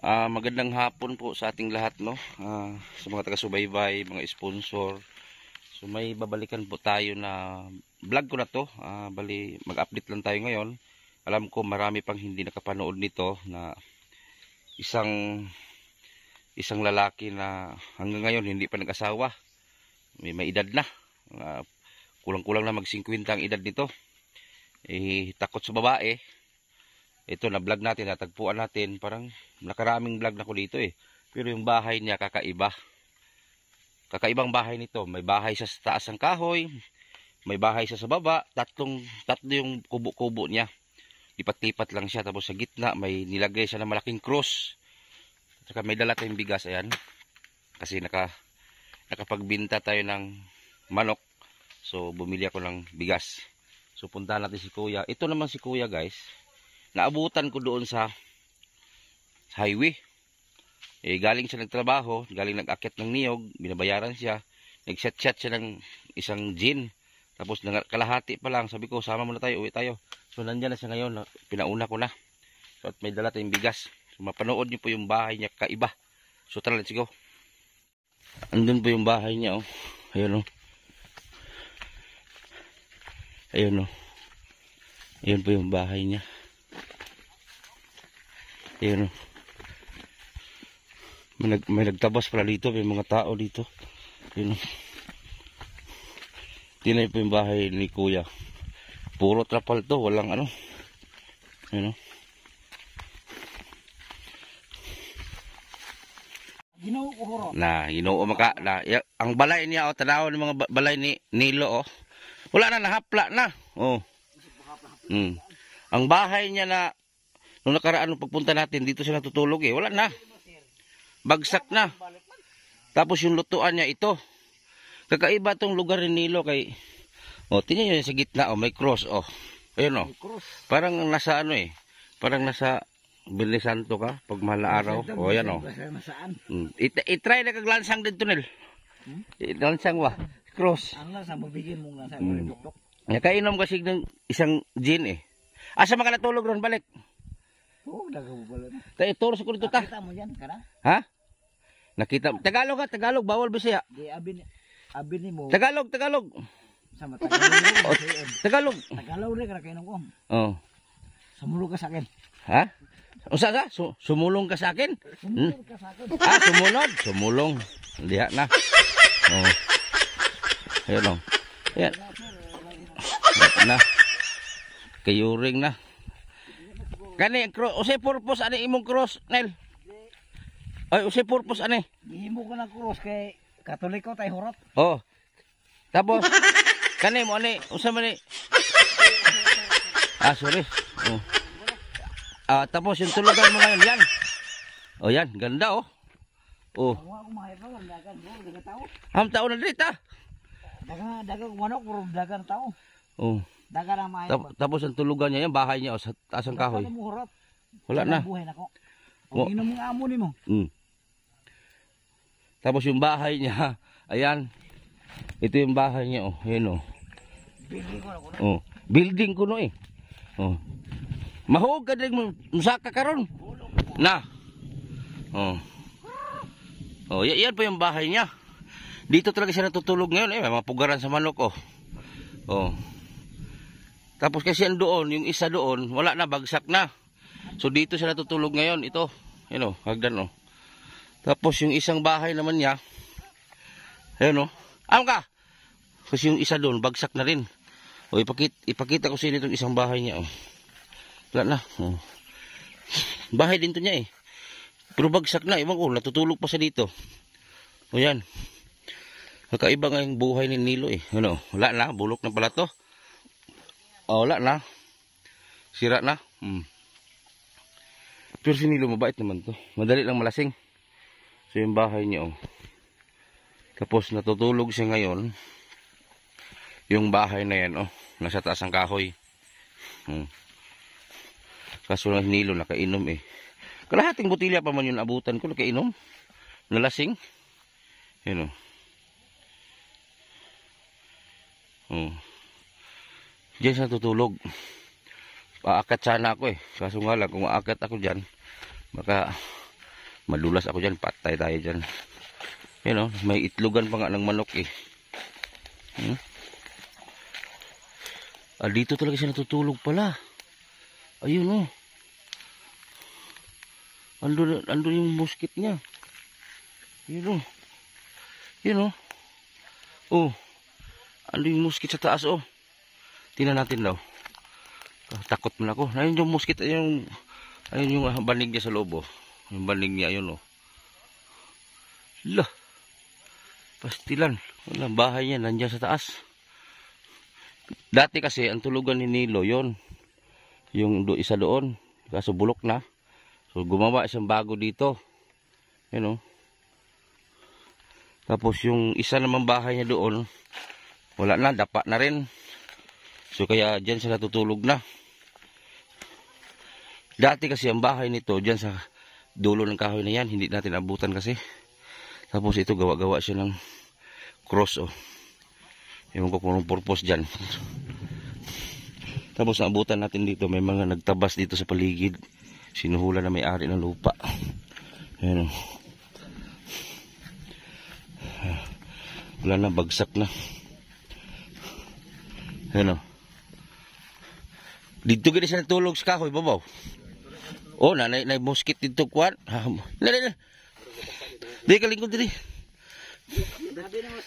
Magandang hapon po sa ating lahat, no? Sa mga taga-subaybay, mga sponsor. So may babalikan po tayo na vlog ko na to. Bali mag-update lang tayo ngayon. Alam ko marami pang hindi nakapanood nito na isang lalaki na hanggang ngayon hindi pa nag-asawa. May edad na. Kulang-kulang na mag-50 ang edad nito. Takot sa babae. Ito na vlog natin, natagpuan natin, parang nakaraming vlog na ko dito pero yung bahay niya kakaiba. Kakaibang bahay nito. May bahay sa taas ng kahoy, may bahay sa baba, tatlo yung kubo-kubo niya. Lipat-lipat lang siya, tapos sa gitna may nilagay siya ng malaking cross. Saka may dala tayong bigas, ayan. Kasi nakapagbinta tayo ng manok. So bumili ako ng bigas. So puntahan natin si Kuya. Ito naman si Kuya, guys. Naabutan ko doon sa highway. Galing siya nagtrabaho, galing nag-akit ng niyog, binabayaran siya. Nag-chat siya ng isang gin. Tapos kalahati pa lang, sabi ko, sama muna tayo, uwi tayo. So nandiyan na siya ngayon, pinauna ko na. So at may dala tayong bigas. So mapanood niyo po yung bahay niya, kaiba. So tara, let's go. Andun po yung bahay niya, oh. Ayun, oh. Ayun, oh. Ayun po yung bahay niya. Ayun, may nagtabas pala dito, may mga tao dito. Ayun, tinay po yung bahay ni Kuya. Puro trapal to, walang ano. Ayun, Ginoo maka na ang balay niya, tanaw ng mga balay ni Nilo, wala na, nahapla na. Ang bahay niya na nung nakaraan, nung pagpunta natin, dito siya natutulog wala na. Bagsak na. Tapos yung lutuan niya ito. Kakaiba tong lugar ni Nilo kay tingnan niyo sa gitna, may cross, ayun, parang nasa parang nasa Birni Santo ka pag mahal na araw. Ayan, i-try na kaglansang dito, Nel. Lansang wa cross. Ang lansang magbigin mo lansang tuktok. Nakainom kasi ng isang gin asa mga natulog ron balik? Nagabubalo na. Tayo, turo sa kulito ta. Nakita mo yan, kana? Ha? Nakita mo. Tagalog ha, Tagalog. Bawal Bisaya. Di, abin mo. Tagalog. Sama Tagalog. Tagalog. Tagalog rin, kana kayo nang kom. Sumulong ka sa akin. Ha? Usa ka? Sumulong ka sa akin? Sumulong ka sa akin. Sumunod? Sumulong. Lihat na. Ayun, Ayan. Na. Kayuring na. Kani usay purpose ani imong cross, Nel? Ay usay purpose ani? Gihimo ko na cross kay Katoliko tay hurot. Tapos kani mo ani usa man ni? Sorry. Tapos yung tulugan mo ngayon yan. Yan, ganda Ham tao na dito. Dagang manok puro dagang tao. Tapos ang tulugan niya, yung bahay niya sa taas ng kahoy. Wala na. Inom ng amo ni mo. Tapos yung bahay niya, ayan. Ito yung bahay niya, Ayan, building ko no Mahog ka din mo, musaka ka ron. Na. Yan po yung bahay niya. Dito talaga siya natutulog ngayon, may mga pugaran sa manok, Tapos kasi doon, yung isa doon, wala na, bagsak na. So dito siya natutulog ngayon, ito. Hagdan, Tapos yung isang bahay naman niya, ayun, ka? Kasi yung isa doon, bagsak na rin. Ipakita ko sa inyo itong isang bahay niya, Wala na, Bahay din to niya, Pero bagsak na, iwan ko, natutulog pa siya dito. Yan. Kakaiba nga yung buhay ni Nilo, Wala na, bulok na pala to. Wala na. Sira na. Pero si Nilo mabait naman to. Madali lang malasing. So yung bahay niya, Tapos natutulog siya ngayon. Yung bahay na yan, nasa taas ng kahoy. Kaso na Nilo nakainom Kalahating botilya pa man yung abutan ko, nakainom. Nalasing. Yan Diyan siya tutulog. Paakat sana ako Kaso nga lang, kung aakat ako dyan, baka Madulas ako dyan, patay tayo dyan. Yan o, may itlogan pa nga ng manok eh. Dito talaga siya natutulog pala. Ayun o. Andun yung musket niya. Yun o. Yun o. Oh. Andun yung musket sa taas o. Tingnan natin daw. Takot man ako. Ayun yung musket. Ayun yung banig niya sa loob o. Yung banig niya ayun o. Lah. Pastilan. Wala, bahay niya nandiyan sa taas. Dati kasi ang tulugan ni Nilo yon. Yung isa doon. Kaso bulok na. So gumawa isang bago dito. Yan o. Tapos yung isa namang bahay niya doon, wala na, dapa na rin. So kaya dyan siya natutulog na. Dati kasi ang bahay nito dyan sa dulo ng kahoy na yan, hindi natin abutan kasi. Tapos ito gawa-gawa siya ng cross oh. Ewan ko kung anong purpose dyan. Tapos naabutan natin dito, may mga nagtabas dito sa paligid. Sinuhula na may-ari ng lupa. Ayan oh. Wala na, bagsak na. Ayan oh. Dito gini siya natulog sa kahoy, babaw. Oh, na musket dito kuwan. Di kalingkod diri.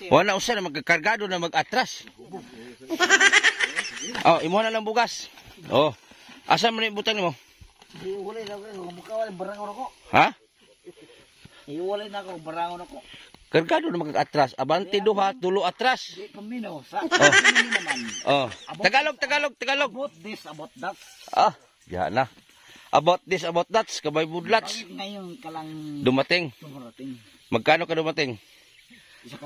Wala usa na magkakargado na mag-atras. Oh, imo na lang bugas. Oh. Asa man ibutang nimo? Iwalay na ako, mukawal barangon ako. Ha? Iwalay na ako, barangon ako. Kargado na mag-atras. Abante duha, tulo atras. Di paminaw sa. Oh. Tagalog. About this, about that. Ah, ya na. About this, about that. Kabay budlats. Ngayon ka lang Dumating. dumarating. Magkano ka dumating? Isa ka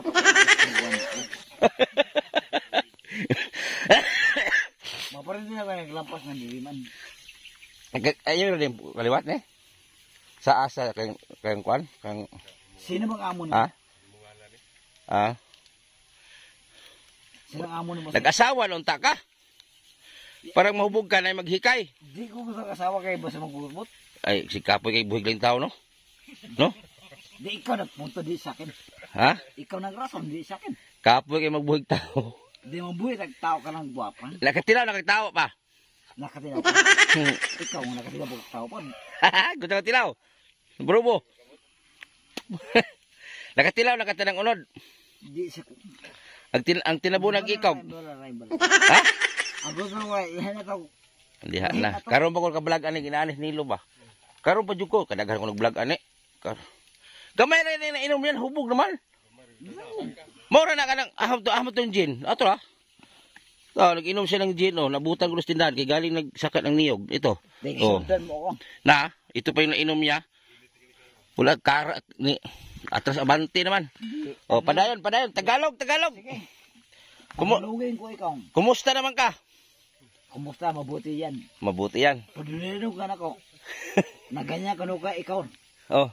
Maparin din ako naglampas ng diliman. Ayun rin kaliwat eh. Sa asa kayong kwan? Sino bang amo Ha? niya? Ah? Sino ang amo mo? Nag-asawa nung ka? Parang mahubog ka na maghikay. Di ko gusto kasawa kayo basta magbubot. Ay, si Kapoy kay buhig lang tao, no? No? Di ikaw nagpunto di sa akin. Ha? Ikaw nagrason di sa akin. Kapoy kay magbuhig tao. Di mabuhay nagtao ka ng guwapa. Nakatilaw pa. Nakatilaw ka. Ikaw ang nakatilaw ka tao pa. Gusto ka tilaw. Brubo. Nakatilaw, nakatanang unod. Di sa Ang tinabunag ikaw. Ha? Ako sa mga ihan ito. Hindi na. Karon pa ko ka-vlog ani ginaanis nilo ba? Karon pa jud ko kadaghan ko nag-vlog ani. Gamay ra ni inom yan hubog naman. Mora na kanang aham tong gin. Ato ha. Nag-inom siya ng gin oh, nabutang ko sa tindahan kay galing nagsakat ng niyog. Ito. Oh. Mo ko. Na, ito pa yung nainom niya. Wala kara ni atras abante naman. Oh, padayon, Tagalog. Kumulugin ko ikaw. Kumusta naman ka? Kumusta? Mabuti yan. Mabuti yan. Padulino ka na ko. Naganya ka ka ikaw. Oh,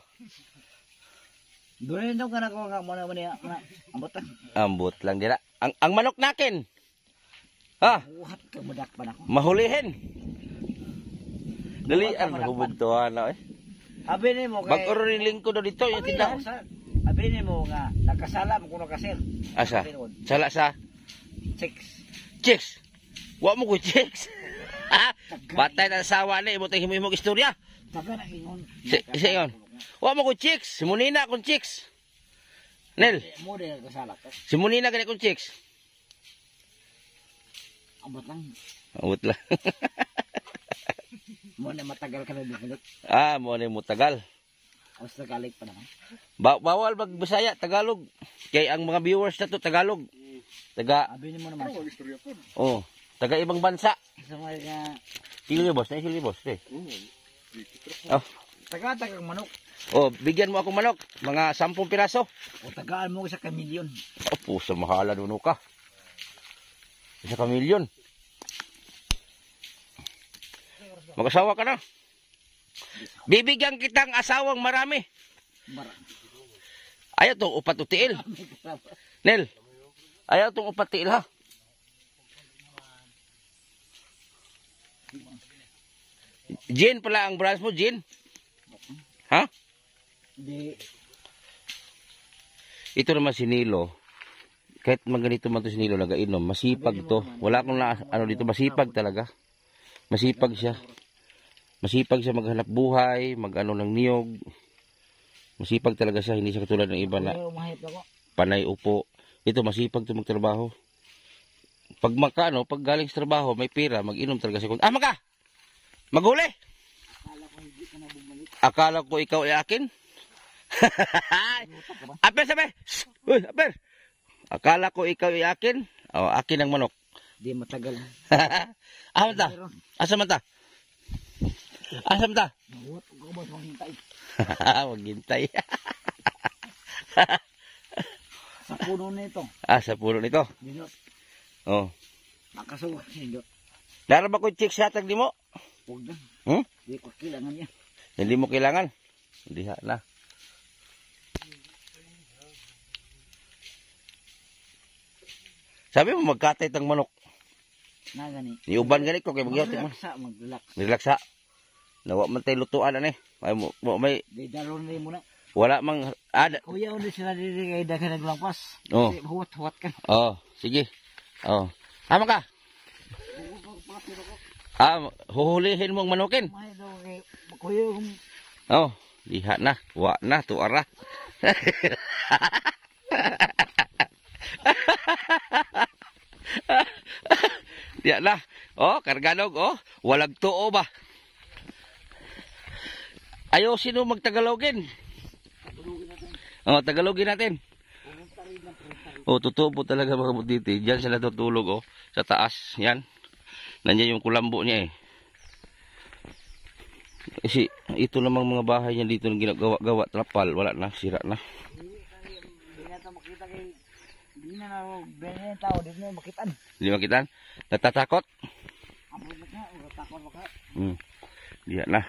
Dulino ka na ko nga muna na ambot. ambot lang dira. Ang manok nakin. Ha? Buhat ka madakpan ako. Mahulihin. Dali ang hubog to ana eh. Abi ni mo kay Bag-oro ni lingko do dito yung tindahan. Abi ni mo nga nakasala mo kuno kasir. Asa? Sala sa Chicks. chicks. Wa mo ko chicks. Batay na sawa ni mo tayong himog istorya. Taga na ingon. Isa yon. Wa mo ko chicks. Simunina kung chicks. Nel, Mo din kasala ka. simunina gani kung chicks. Ambot lang. Awot lang. Mo na matagal ka na dito. Mo ni mo tagal. Os tagalik pa naman. Bawal magbisaya Tagalog. Kay ang mga viewers na to Tagalog. Taga Abi ni mo naman. oh, taga ibang bansa. Sa mga Silibos, eh. Oh, taga manok. oh, bigyan mo ako manok, mga 10 piraso. O tagaan mo sa kamilyon. Opo, sa mahala duno ka. Isa ka milyon. Mag-asawa ka na. Bibigyan kitang asawang marami. Ayaw tong upat utiil. Nel, ayaw tong upat tiil ha. Gin pala ang branch mo, Gin. Ha? Di. Ito naman si Nilo. Kahit maganito man to si Nilo, nagainom. Masipag to. Wala akong ano dito, masipag talaga. Masipag siya. Masipag siya maghanap buhay, mag-ano ng niyog. Masipag talaga siya, hindi siya katulad ng iba na panay upo. Ito, masipag to magtrabaho. Pag pag galing sa trabaho, may pira, mag-inom talaga siya. Maka! Maghuli! Akala ko ikaw ay akin. Aper, sabi! Uy, aper! Akala ko ikaw ay akin. Akin ang manok. Di matagal. Manta? Asa manta? Asa manta? Mahuwat ko ba maghintay? Huwag hintay. Sa puno nito. Sa puno nito? Dino. Oh. Makasuwa. Dino. Dara ba ko check sa tag di mo? Huwag na. Hmm? Di ko kailangan yan. Hindi mo kailangan? Hindi na. Sabi mo magkatay tang manok. Na gani. Iuban gani ko kay magyati mo. Mag-relax. Relaxa. Nawa man tay lutuan ani. May Di daron rin muna. wala mang Kuya, ulit sila diri kay daghan naglangpas. Oh. Huwat-huwat ka. Sige. Tama ka. Huhulihin mong manukin. May daw kay kuya. Lihat na. Wa na tuara. Diyan na. Karganog. Walag tuo ba? Ayaw sino magtagalogin. Tagalogin natin. Tutubo talaga mga butiti. Diyan sila tutulog sa taas. Yan. Nandiyan yung kulambo niya eh. Kasi ito namang mga bahay niya dito na ginagawa trapal. Wala na. Sira na. Hindi na ito makita kay... Hindi na na tao. Hindi na makitaan. Hindi makitaan? Natatakot? Ambot na ka. Takot mo ka. Diyan na.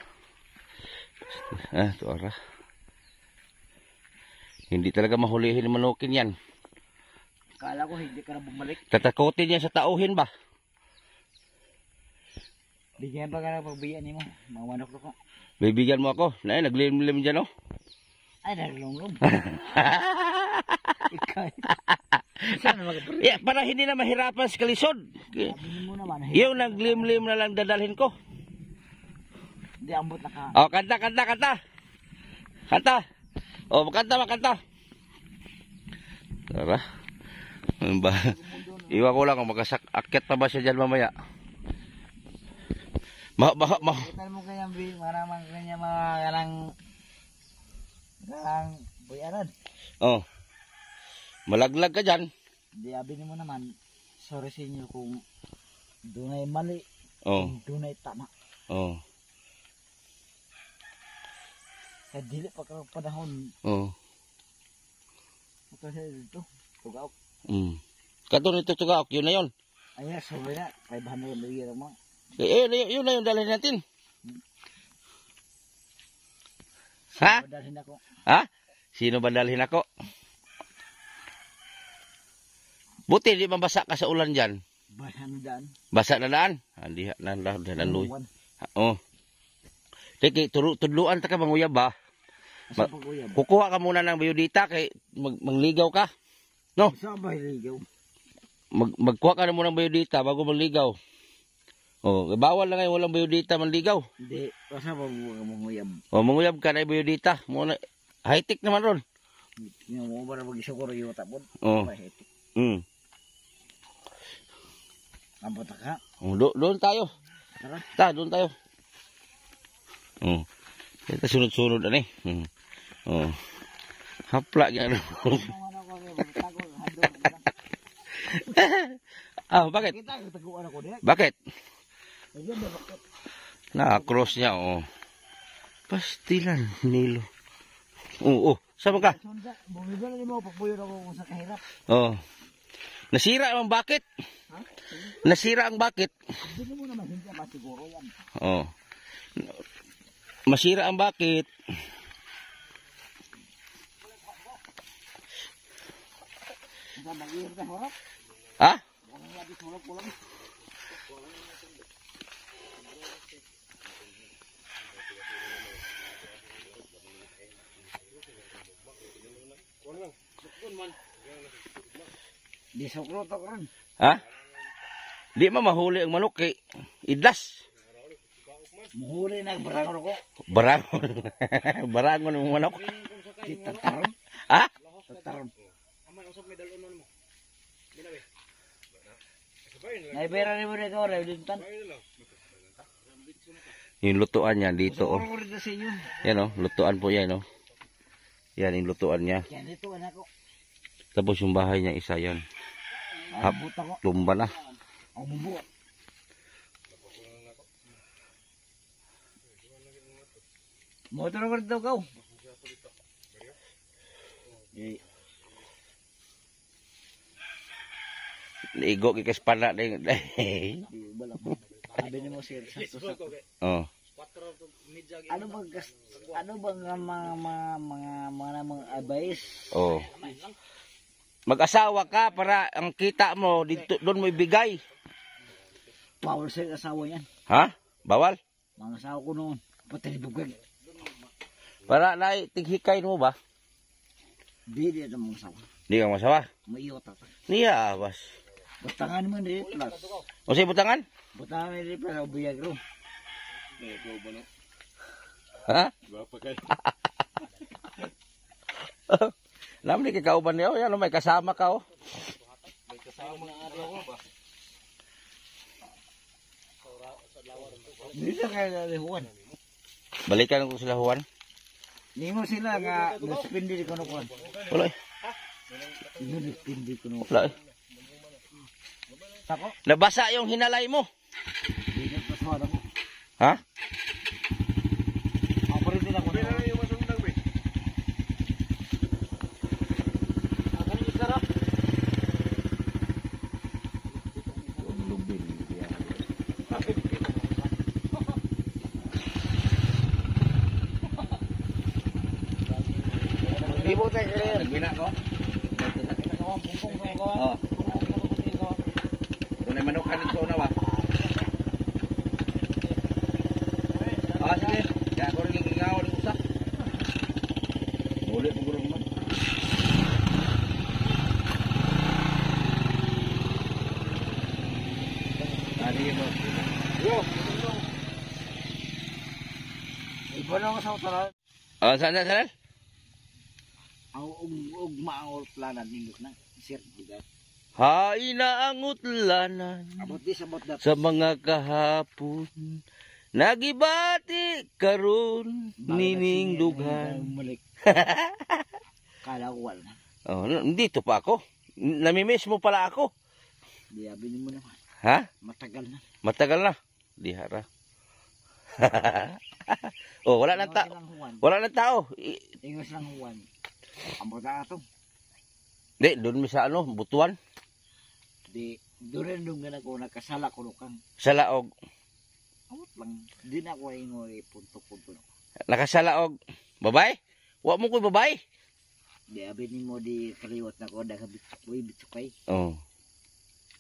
Tuara. Hindi talaga mahulihin ng manukin yan. Kala ko hindi ka na bumalik. Tatakotin niya sa tauhin ba? Bigyan pa ka na pagbiyan ni mo. Mga manok ko. Bibigyan mo ako. Naglim-lim dyan Ay, naglunglong. Ikaw. Saan na magpapari? Para hindi na mahirapan sa kalisod. Sabihin mo naman. Yung naglim-lim na lang dadalhin ko. Hindi, ambot na ka. Kanta. Kanta. Makanta. Tara. Iwan ko lang kung makasak-akit pa ba siya dyan mamaya. Kita mo kaya maramang kanya mga garang buyaran. Malaglag ka dyan. Hindi, abinin mo naman. Sorry sa inyo kung dunay mali. Oh. Kung dunay tama. Sa dili pa ka panahon. Ito siya dito. Tugaok. Kato nito tugaok. Yun na yun. Ayan, sorry na. 500 bigyan mo. Yun na yung dalhin natin. Ha? Dalhin ako. Sino ba dalhin ako? Buti di mabasa ka sa ulan dyan. Bahan daan. Basa na daan. Hindi na luy. Teki, tudluan ta ka manguyab ba? Asa pa kuya? Kukuha ka muna ng biodata kay mangligaw ka. No? Saan ba hiligaw? Magkuha ka na muna ng biodata bago mangligaw. Bawal na ngayon walang biodata manligaw. Hindi, asa pa manguyab? Manguyab ka na biodata. High-tech naman ron. Tingnan mo ba na mag-isa ko rin yung tapon? High-tech. Ambot na ka? Doon tayo. Tara. Doon tayo. Ito sunod-sunod ani. Hapla yan. Bakit? Bakit? Na-cross niya, Pastilan, Nilo. Sama ka? Bumibili mo, pagpuyo ako kung sa kahirap. Nasira ang bakit? Nasira ang bakit? Hindi mo naman, hindi naman siguro yan. Masira ang bakit? Ha? Di sukro to karon. Ha? Di man mahuli ang manok kay idlas. Muhuli na barangon ko. Barangon. Barangon ang manok. Di tataron. Ha? Tataron. Naibera ni mo rin ko, Dintan. Yung lutuan niya dito oh. Sukro rin sa inyo. Yan oh, lutuan po yan oh. Yan yung lutuan niya. Yan ito anak ko. Tapos yung bahay niya isa yan. Hap, Buta ko. tumba na. Ang bubuo. Motor ko rin daw ka. Ligo kikas pana ding. Sabi ni mo sir. Oh. Ano bang mga advice? Oh. Mag-asawa ka para ang kita mo dito doon mo ibigay. Power sir asawa yan. Ha? Bawal? Mga asawa ko noon. Pati bugag. Para na tighikay mo ba? Di di ito mga asawa. Di ka masawa. Maiyot ako. Niya awas. Butangan mo rin plus. O say butangan? Butangan mo rin plus. Ubiyag ro. Ha? Naman di kakauban niyo. Yan may kasama ka oh. May kasama nga araw ko ba? Dito kaya Juan. Balikan ko sila Juan. Hindi mo sila nga naspindi ko na Juan. Wala eh. Hindi naspindi ko na. Wala eh. Sako? Nabasa yung hinalay mo. Hindi paswada ko. Ha? Ako rin din ako. Ibu teh clear. Nagbina ko? Oo. Doon ay manukan dito na ba? Ah, sige. Kaya ako rin gingawa ng usak. Ulit mo gurong man. Tadi mo. Yo. Ibu na sa utara. Ah, saan? Ang ugma ang planan ninyo na. Sir, diga. Hay na ang utlanan Abot di sa bot dat. sa mga kahapon. Nagibati karon nining dughan. Malik. Kala ko wala. Oh, dito pa ako. Namimiss mo pala ako. Di abinin mo naman. Ha? Matagal na. Matagal na. Dihara. Oh, wala na tao. Wala na tao. Ingos lang Juan. Ambot na ato. Di, doon mi sa ano, butuan. Di, doon rin nga ako nakasala ko kang. Sa laog. Amot lang. Di na ako ingoy punto-punto. Nakasalaog. Babay? Wa mo ko'y babay? Di abinin mo di kaliwat na ko. Daga bitsukay. Oh.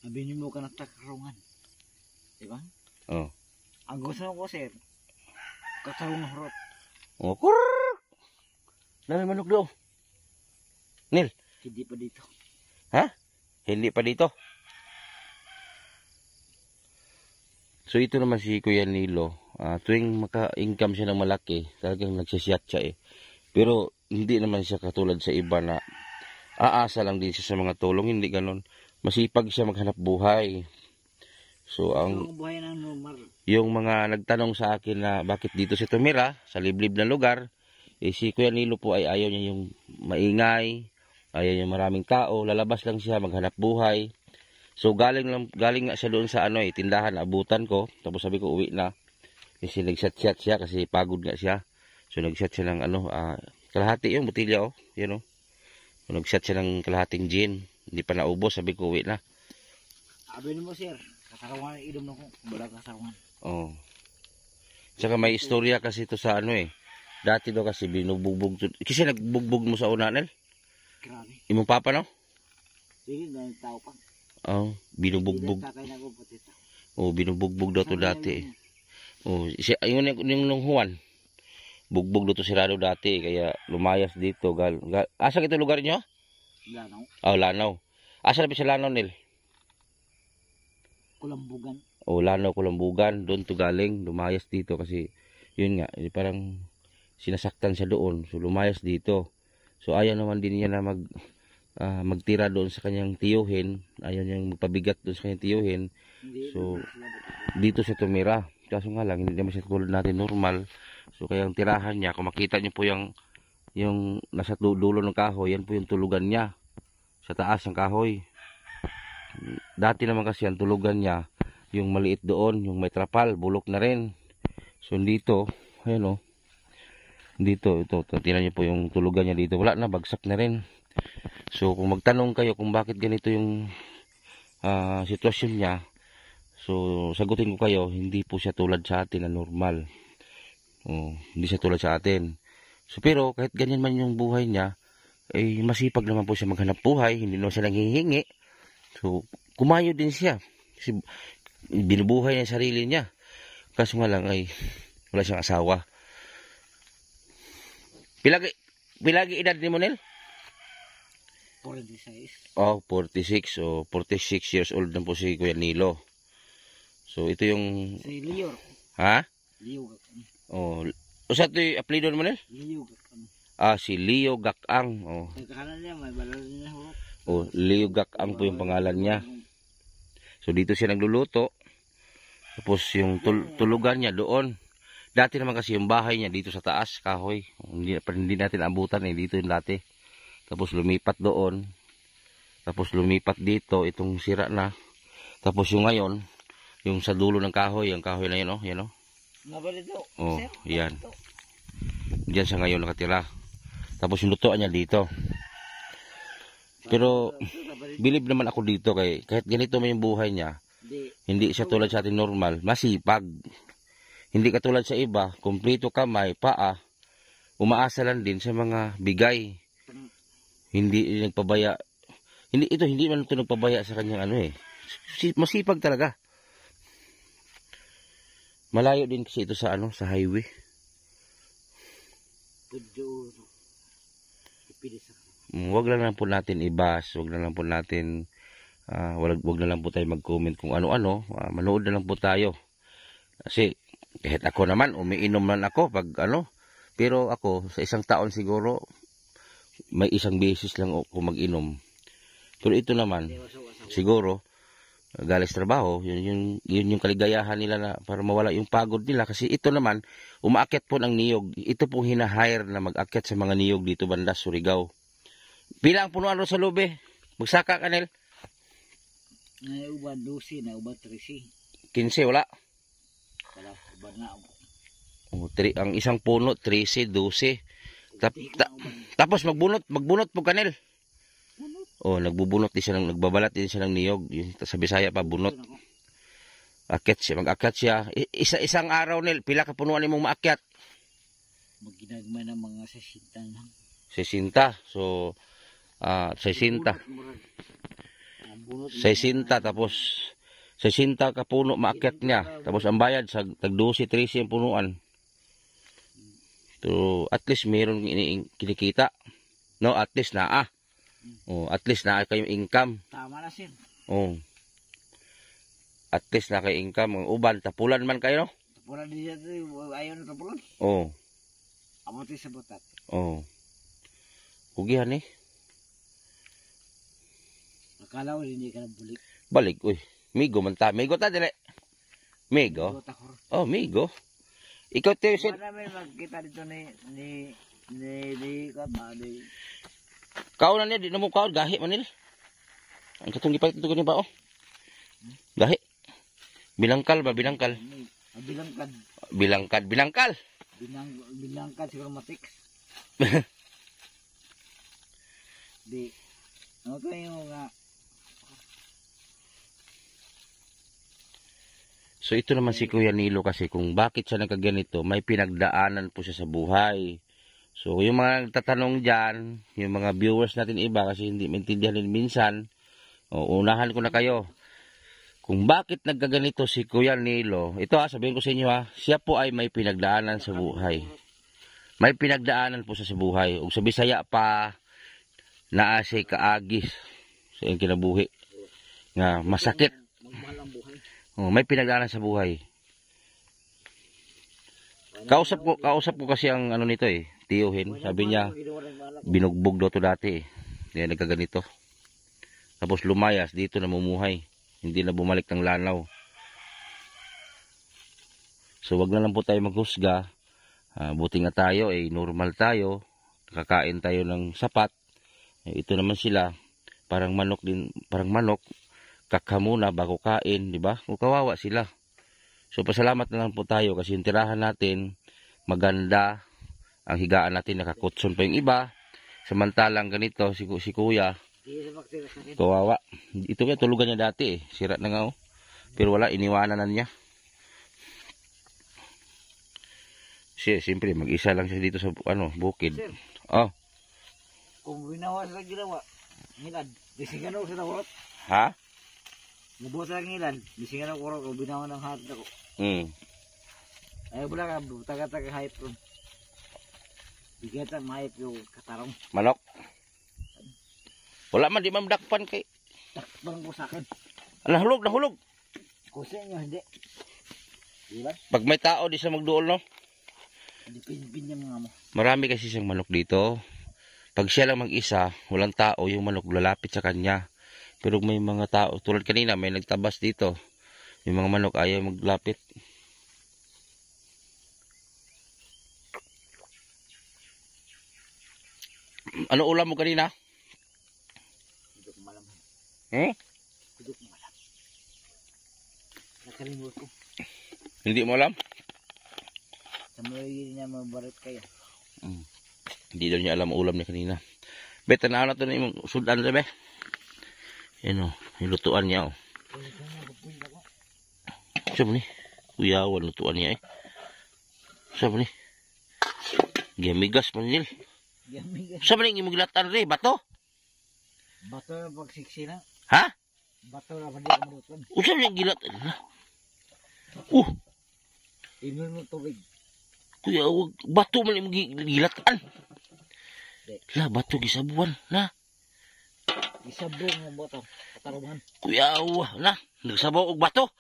Abinin mo ka na takarungan. Diba? Oh. Ang gusto ko sir. Katarungan horot. Oh, kurr. Dami manok doon. Nil. Hindi pa dito. Ha? Hindi pa dito. So ito naman si Kuya Nilo. Tuwing maka-income siya ng malaki, talagang nagsisiyat siya eh. Pero hindi naman siya katulad sa iba na aasa lang din siya sa mga tulong. Hindi ganon. Masipag siya maghanap buhay. So ang buhay ng normal. yung mga nagtanong sa akin na bakit dito siya tumira sa liblib na lugar, eh, si Kuya Nilo po ay ayaw niya yung maingay, ayaw niya maraming tao, lalabas lang siya maghanap buhay. So galing nga siya doon sa tindahan, abutan ko, tapos sabi ko uwi na. Kasi nag-shot siya kasi pagod nga siya. So nag-shot siya ng kalahati yung botilya yun So, nag-shot siya ng kalahating gin, hindi pa naubos, sabi ko uwi na. Sabi mo sir, kasarawan idom na ko, balang kasarawan. Oh. Saka may istorya kasi ito sa dati daw kasi binubugbog kasi nagbugbog mo sa una nel. Grabe. Imong papa no? Sige, ganyan tao pa. Oh, binubugbog. Kakay na ko pati tao. Oh, binubugbog daw to dati. Oh, yung Juan. Bugbog daw to sirado dati kaya lumayas dito asa kito lugar niyo? Lanaw. Oh, Lanaw. Asa na ba sa Lanaw, Nel? Kulambugan. O Lanaw, Kulambugan, doon to galing, lumayas dito kasi yun nga, parang sinasaktan siya doon, so lumayas dito. So ayaw naman din niya na magtira doon sa kanyang tiyuhin, ayaw niyang magpabigat doon sa kanyang tiyuhin. So dito siya tumira, kaso nga lang hindi naman siya tulad natin normal. So kaya ang tirahan niya, kung makita niyo po yung nasa dulo ng kahoy, yan po yung tulugan niya sa taas ng kahoy. Dati naman kasi ang tulugan niya yung maliit doon, yung may trapal, bulok na rin. So dito, ayan o, dito, ito, tingnan niyo po yung tulugan niya dito, wala na, bagsak na rin. So kung magtanong kayo kung bakit ganito yung sitwasyon niya, so sagutin ko kayo, hindi po siya tulad sa atin na normal. Hindi siya tulad sa atin. So pero kahit ganyan man yung buhay niya, eh masipag naman po siya maghanap buhay, hindi naman siya nanghihingi. So kumayo din siya kasi binubuhay niya sarili niya. Kaso nga lang ay wala siyang asawa. Pilagi edad ni Monel? 46. Oh, 46. So 46 years old na po si Kuya Nilo. So ito yung Si Leo. ha? Leo. Oh, usa to yung apelyido ni Monel? Leo. Si Leo Gakang. Oh. Sa kanan niya, may balal niya ho. Oh, Leo Gakang po yung pangalan niya. So dito siya nagluluto. Tapos yung tulugan niya doon. Dati naman kasi yung bahay niya dito sa taas, kahoy. Hindi natin abutan eh, dito yung dati. Tapos lumipat doon. Tapos lumipat dito, itong sira na. Tapos yung ngayon, yung sa dulo ng kahoy, yung kahoy na yun, oh, yan oh. Oh, yan. Diyan siya ngayon nakatira. Tapos yung lutuan niya dito. Pero believe naman ako dito kahit ganito may yung buhay niya. Hindi siya tulad sa atin normal, masipag. Hindi katulad sa iba, kumpleto kamay, paa, umaasa lang din sa mga bigay. Hindi nagpabaya. Hindi man ito nagpabaya sa kanyang ano eh. Masipag talaga. Malayo din kasi ito sa sa highway. Wag lang po natin ibas, wag na lang po natin wag na lang po tayo mag-comment kung ano-ano, manood na lang po tayo. Kasi kahit ako naman umiinom man ako pag pero ako sa isang taon siguro may isang beses lang ako mag-inom. Pero ito naman siguro galing sa trabaho, yun yung kaligayahan nila na para mawala yung pagod nila kasi ito naman umaakyat po ng niyog. Ito po hina-hire na mag-akyat sa mga niyog dito banda Surigao. Pila ang punuan ro sa lobe? Magsaka kanel? Na uban 12, na uban 13. 15 wala. Wala uban na. Ang isang puno 13, 12. Tapos magbunot po kanel. Nagbubunot din siya nagbabalat din siya ng niyog. Sa Bisaya pa bunot. Mag-akyat siya. Isang araw nil, pila ka punuan imong maakyat? Magginagmay ng mga 60 lang. 60. So 60. 60 tapos 60 ka puno maakyat niya. Tapos ang bayad sa tag 12, 13 ang punuan. So at least mayroon kinikita. No, at least na at least na kayong income. Tama na sir. At least na kayo income. Ang uban, tapulan man kayo, no? Tapulan din dito, ayaw na tapulan. Amote sa butat. Kugihan eh. Akala ko hindi ka na bulik. Balik, Migo man ta. Migo ta, dili. Migo? Migo. Ikaw tayo, sir. Wala namin magkita dito ni Kaon na niya, di na mo kaon, gahi man nila. Ang katong gipalit ito ganyan ba, gahi. Bilangkal ba, bilangkal? Bilangkad. Bilangkal. Bilangkad siguro matik. Ano kayo nga? So ito naman si Kuya Nilo kasi kung bakit siya nagkaganito, may pinagdaanan po siya sa buhay. So yung mga nagtatanong dyan, yung mga viewers natin iba kasi hindi maintindihan din minsan, unahan ko na kayo. Kung bakit nagkaganito si Kuya Nilo, ito sabihin ko sa inyo siya po ay may pinagdaanan sa buhay. May pinagdaanan po siya sa buhay. O sa Bisaya pa, naa siya kaagis sa iyang kinabuhi nga masakit. Magmahal ang buhay. Oh, may pinagdaanan sa buhay. Kausap ko kasi ang ano nito eh, tiyuhin. Sabi niya, binugbog daw to dati eh. Kaya nagkaganito. Tapos lumayas, dito namumuhay. Hindi na bumalik ng lanaw. So wag na lang po tayo maghusga. Buti nga tayo eh, normal tayo. Nakakain tayo ng sapat. Ito naman sila, parang manok din, parang manok. Kakha muna bago kain, di ba? Kung kawawa sila. So pasalamat na lang po tayo kasi yung tirahan natin maganda, ang higaan natin nakakutson pa yung iba. Samantalang ganito si kuya, kawawa. Ito nga tulugan niya dati eh, sira na nga oh. Pero wala, iniwanan na niya. Siya, siyempre mag-isa lang siya dito sa bukid. Sir, Oh, kung binawa sa ginawa, ngilad, bisigan ako sa tawat. ha? Nabuhat sa ngilad, bisigan ako kung binawa ng hatid ako. Ayaw pala ka, taga-taga hype ron. Bigatan mahip yung katarong. Manok. Wala man, di man dakpan kay. Takpan ko sa akin. Nahulog. Kusin nyo, hindi. Diba? Pag may tao di sa magduol no. Hindi pinipin niya mga mo. Marami kasi siyang manok dito. Pag siya lang mag-isa, walang tao, yung manok lalapit sa kanya. Pero may mga tao, tulad kanina, may nagtabas dito. Yung mga manok ayaw maglapit. Ano ulam mo kanina? Hindi ko malam. Hindi ko malam. Nakalimut ko. Hindi mo alam? Sa mga niya mabarit kayo. Hindi daw niya alam ang ulam niya kanina. Bet, tanaw na ito na yung sudan na be. Yan o, yung lutuan niya o. Siya mo ni? Kuyawan lutuan niya eh. Siya mo ni? Gamigas man nil. Siya mo ni yung magilatan rin, bato? Bato na pagsiksi na. Ha? Bato na pandi ang malutan. Siya mo yung gilatan na. Inon mo tubig. Kuya, wag, bato man yung gilatan. La, bato gisabuan na. Isabong ang bato. Kataruman. Kuya, na. Nagsabaw og bato.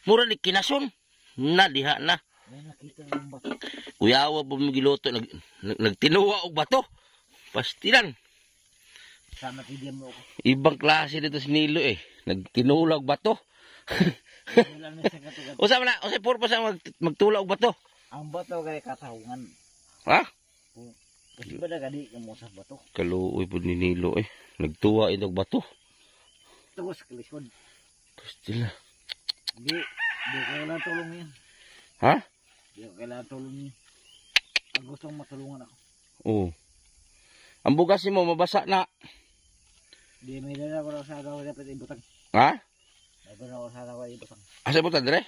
Mura ni kinason. Na, diha na. May nakita ng bato. Kuya, wag po giluto. Nagtinuwa og bato. Pastilan. Sana pidyan mo ako. Ibang klase dito si Nilo eh. Nagtinula og bato. Wala na sa katugat. Usa man na, usa purpose ang magtula og bato. Ang bato kay katahungan. Ha? Kasi ba na gani mo sa bato? Kaluoy po ni Nilo eh. Nagtuwa itong bato. Tungos kalisod. Pastila. Di kailangan tulong yan. Ha? Di kailangan tulong yan. Ang gustong matulungan ako. Oo. Ang bugas mo mabasa na. Di may dala ko lang sa agaw dapat ibutang. Ha? May dala ko sa agaw ibutang. Asa mo tandre?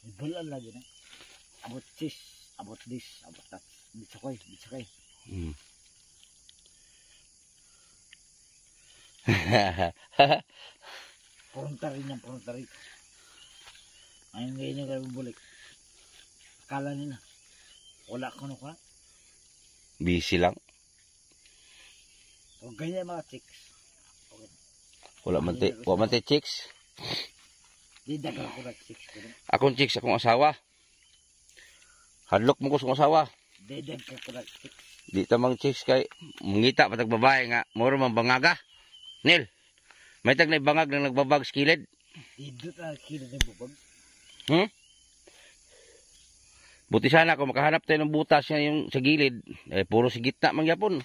Ibulan lagi na. Abot sis, abot this, abot that. Bitsakay, bitsakay. Porontari niyan, porontari. Ayun ngayon niya kayo bulik. Akala nila. Wala ko na ka. Busy lang. Huwag ganyan mga chicks. Okay. Wala man te chicks. Di dagal ko na chicks ko. Akong chicks, akong asawa. Hadlok mo ko sa akong asawa. Di dagal ko na chicks. Di tamang chicks kay mungita patag babae nga. Moro man bangaga. Nil. May tag na bangag na nagbabag skilid. Idot na kilo na bubag. Buti sana kung makahanap tayo ng butas niya yung sa gilid. Eh, puro sa gitna mangyapon.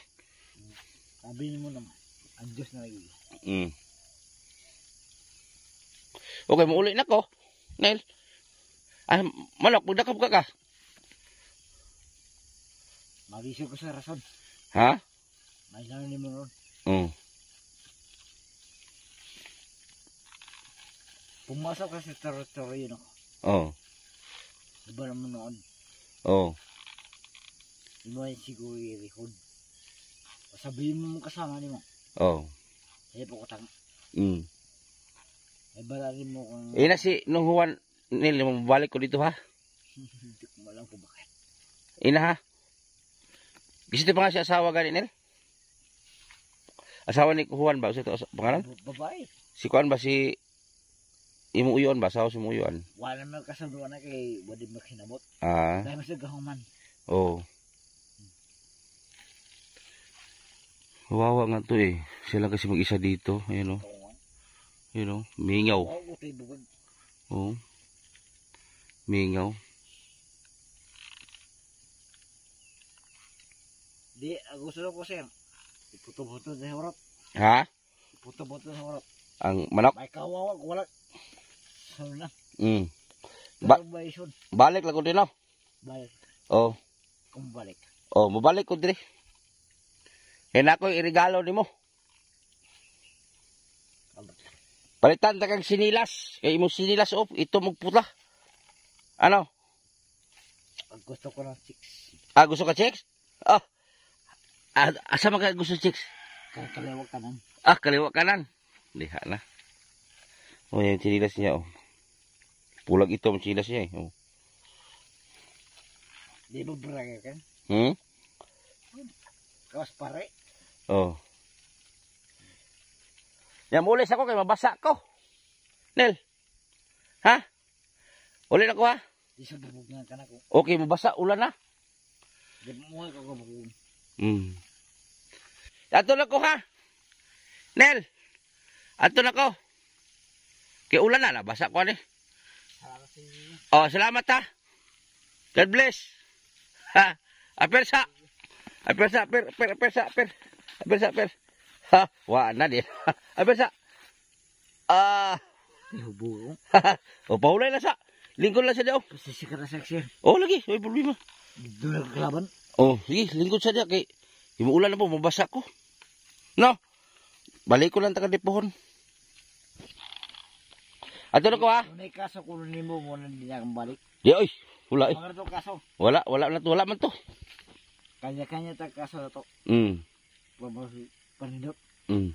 Sabi mo naman. Ang Diyos na nagiging. Okay, mauli na ko. Nel. Ah, manok, magdakap ka. Mabisyo ko sa rason. Ha? May sabi mo ron. Pumasok ka sa territory yun ako. Diba naman noon? Di mo yung siguro i-record. Sabihin mo mong kasama ni mo. Kaya po kutang. Ay balalin mo kung... Na si nung Juan, Nel, mabalik ko dito ha? Hindi ko malang kung bakit. Ina ha? Gusto pa nga si asawa gani, Nel? Asawa ni Juan ba? Sa ito, pangalan? Babae. Si Juan ba si Imuuyon ba? Asawa si Imuuyon? Wala naman kasaluan na kay wadi makinabot. Ah, Dahil mas gahuman. oh. Wawa nga to eh. Sila kasi mag-isa dito. Ayun o. Ayun o. Mingaw. Oo, utay bugod. Oo. Mingaw. Di, gusto ko sir. Iputo-puto sa harap. Ha? Iputo-puto sa harap. Ang manok? May kawawa, wala. Salo na. Mm. Ba- Ba isun. Balik lang ko din o. Balik. Oh. Kung balik. Oh, mabalik ko din. Kaya na ako irigalo ni mo. Palitan ta kang sinilas. Kaya mo sinilas op. Ito magputa. Ano? Ang gusto ko ng chicks. Ah, gusto ka chicks? Ah. Asa ka gusto chicks? Kakaliwag kanan. Ah, kaliwa kanan. Liha na. Oh, yung sinilas niya oh. Pulag ito ang sinilas niya eh. Oh. Di ba braga ka? Hmm? Kawas pare. Oh. Yan, ulis ako kay mabasa ko. Nel. Ha? Uli na ko ha? Di sa bubog nga ka na ko. Okay, mabasa. Ulan na. Di mo nga ka bubog. Hmm. Ato na ko ha. Nel. Ato na ko. Kaya ulan na. Nabasa ko ni. Salamat sa inyo. Oh, salamat ha. God bless. Ha. Apersa. Apersa. Apersa. Ha. Wala na din. Apersa. Ah. Hubog. O, pahulay na sa. Lingkod lang sa diyo. Kasi si kara seksyon. Oh, lagi. May problema. Doon ang kalaban. Oh, sige. Lingkod sa diyo. Kay, himuulan na po. Mabasa ko. No. Balik ko lang takadipohon. Ato na ko ha. Kung may kaso kung ni mo muna hindi niya kang balik. Di, oy. Wala eh. Mga ito kaso. Wala man to. Kanya-kanya tag kaso na to. Mm. Panindot. Mm.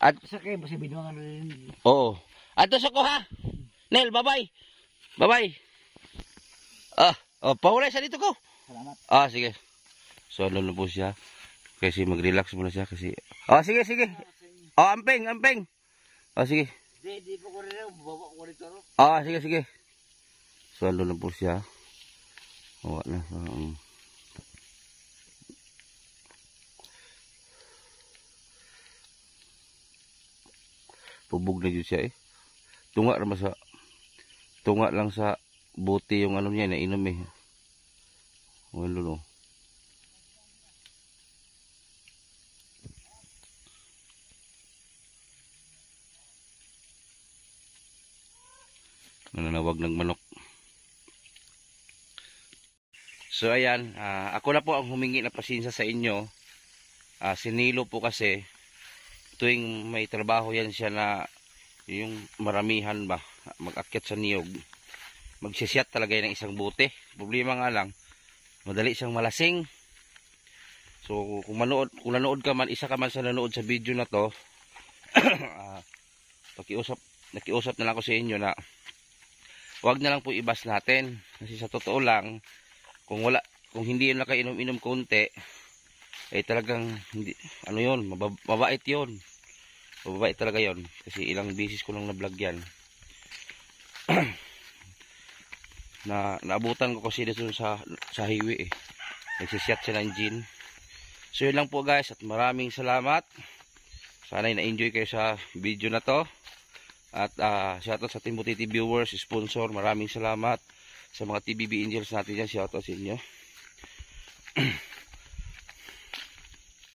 At, Sa kayo, basta binuangan rin. oo. Ato sa ko ha. Nel, bye-bye. Bye-bye. Ah, oh, pahulay sa dito ko. Salamat. Ah, sige. So, ano na po siya. Kasi mag-relax muna siya kasi. Oh, sige. Oh, amping. Oh, sige. Di po ko rin bawa ko rito. Ah, sige. So, ano na po siya. Oh, na. Pubog na yun siya eh. Tunga lang sa buti yung ano niya, nainom eh. Wala no. Nananawag ng manok. So ayan, ako na po ang humingi na pasensya sa inyo. Si Nilo po kasi, tuwing may trabaho yan siya na yung maramihan ba, mag-akyat sa niyog, magsisiyat talaga yan ng isang bote. Problema nga lang, madali siyang malasing. So kung nanood ka man, isa ka man sa nanood sa video na to, nakiusap na lang ako sa inyo na wag na lang po ibas natin. Kasi sa totoo lang, kung hindi yun nakainom-inom konti, ay talagang hindi, ano yun, mabait yun. Mabait talaga yun. Kasi ilang beses ko lang na-vlog yan. Naabutan ko kasi dito sa highway eh. Nagsisiyat siya ng gin. So yun lang po guys, at maraming salamat. Sana'y na-enjoy kayo sa video na to. At shoutout sa Team Butiti viewers, sponsor, maraming salamat. Sa mga TBB Angels natin dyan, shoutout sa inyo.